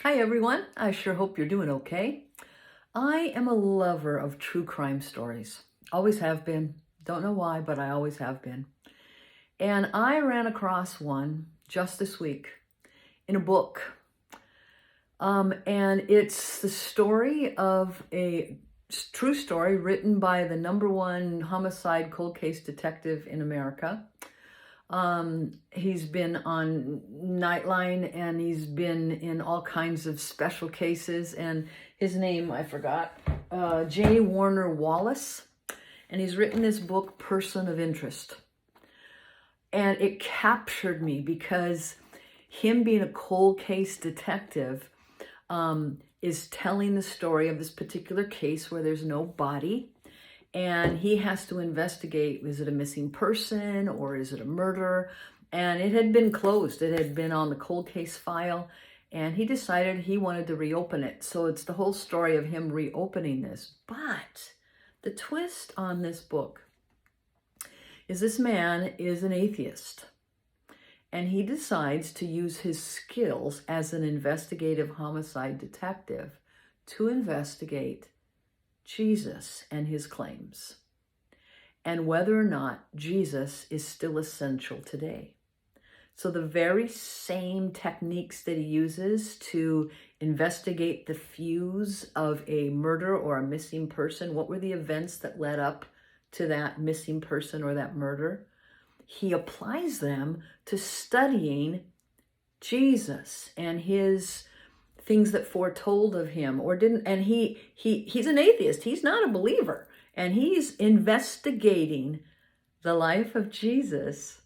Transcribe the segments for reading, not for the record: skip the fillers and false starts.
Hi everyone, I sure hope you're doing okay. I am a lover of true crime stories. Always have been. Don't know why, but I always have been. And I ran across one just this week in a book. And it's the story of a true story written by the #1 homicide cold case detective in America. He's been on Nightline and he's been in all kinds of special cases, and his name, I forgot, J. Warner Wallace. And he's written this book, Person of Interest. And it captured me because him being a cold case detective is telling the story of this particular case where there's no body. And he has to investigate, is it a missing person or is it a murder? And it had been closed. It had been on the cold case file, and he decided he wanted to reopen it. So it's the whole story of him reopening this. But the twist on this book is this man is an atheist, and he decides to use his skills as an investigative homicide detective to investigate Jesus and his claims, and whether or not Jesus is still essential today. So the very same techniques that he uses to investigate the fuse of a murder or a missing person, what were the events that led up to that missing person or that murder, he applies them to studying Jesus and his things that foretold of him or didn't. And he's an atheist. He's not a believer. And he's investigating the life of Jesus.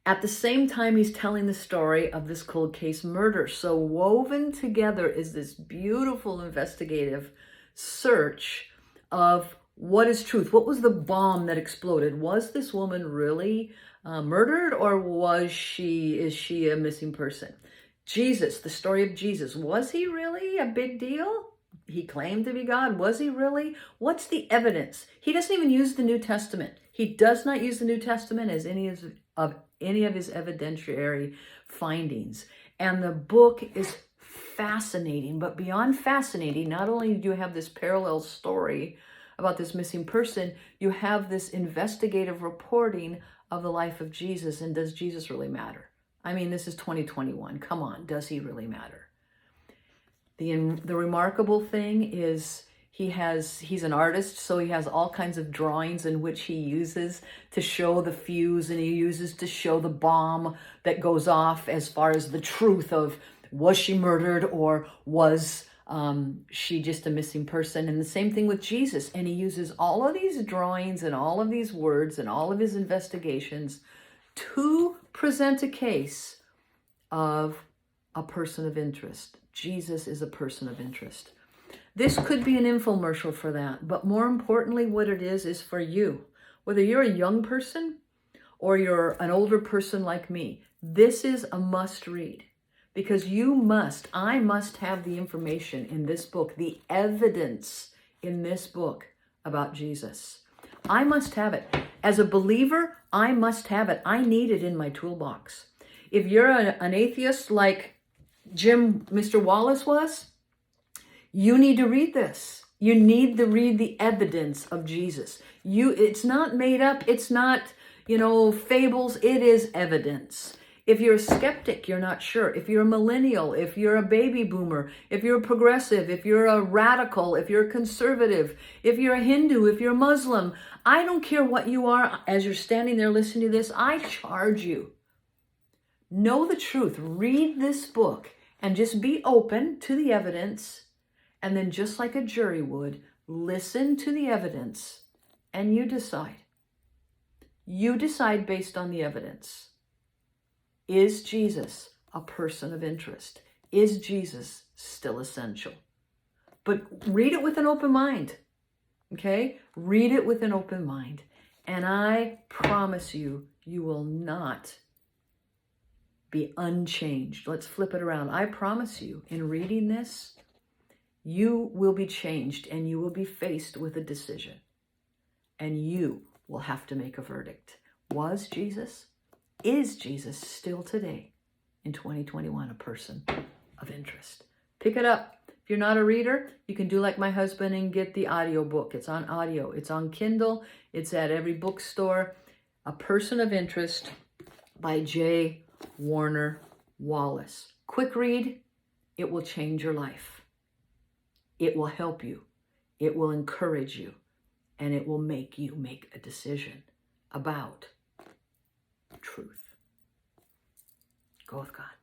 At the same time, he's telling the story of this cold case murder. So woven together is this beautiful investigative search of what is truth. What was the bomb that exploded? Was this woman really murdered, or is she a missing person? Jesus, the story of Jesus. Was he really a big deal? He claimed to be God. Was he really? What's the evidence? He doesn't even use the New Testament. He does not use the New Testament as any of his evidentiary findings. And the book is fascinating, but beyond fascinating, not only do you have this parallel story about this missing person, you have this investigative reporting of the life of Jesus. And does Jesus really matter? I mean, this is 2021. Come on, does he really matter? The remarkable thing is he's an artist, so he has all kinds of drawings in which he uses to show the fuse, and he uses to show the bomb that goes off as far as the truth of, was she murdered or was she just a missing person? And the same thing with Jesus. And he uses all of these drawings and all of these words and all of his investigations to present a case of a person of interest. Jesus is a person of interest. This could be an infomercial for that, but more importantly, what it is for you. Whether you're a young person or you're an older person like me, this is a must read, because I must have the information in this book, the evidence in this book about Jesus. I must have it. As a believer, I must have it. I need it in my toolbox. If you're an atheist like Mr. Wallace was, you need to read this. You need to read the evidence of Jesus. It's not made up. It's not, fables. It is evidence. If you're a skeptic, you're not sure. If you're a millennial, if you're a baby boomer, if you're a progressive, if you're a radical, if you're a conservative, if you're a Hindu, if you're a Muslim, I don't care what you are. As you're standing there listening to this, I charge you. Know the truth. Read this book and just be open to the evidence. And then, just like a jury would, listen to the evidence and you decide. You decide based on the evidence. Is Jesus a person of interest? Is Jesus still essential? But read it with an open mind, okay? Read it with an open mind. And I promise you, you will not be unchanged. Let's flip it around. I promise you, in reading this, you will be changed and you will be faced with a decision. And you will have to make a verdict. Is Jesus still today in 2021 a person of interest. Pick it up. If you're not a reader, you can do like my husband and get the audiobook. It's on audio. It's on Kindle. It's at every bookstore. A Person of Interest by J. Warner Wallace. Quick read. It will change your life. It will help you. It will encourage you. And it will make you make a decision about truth. Go with God.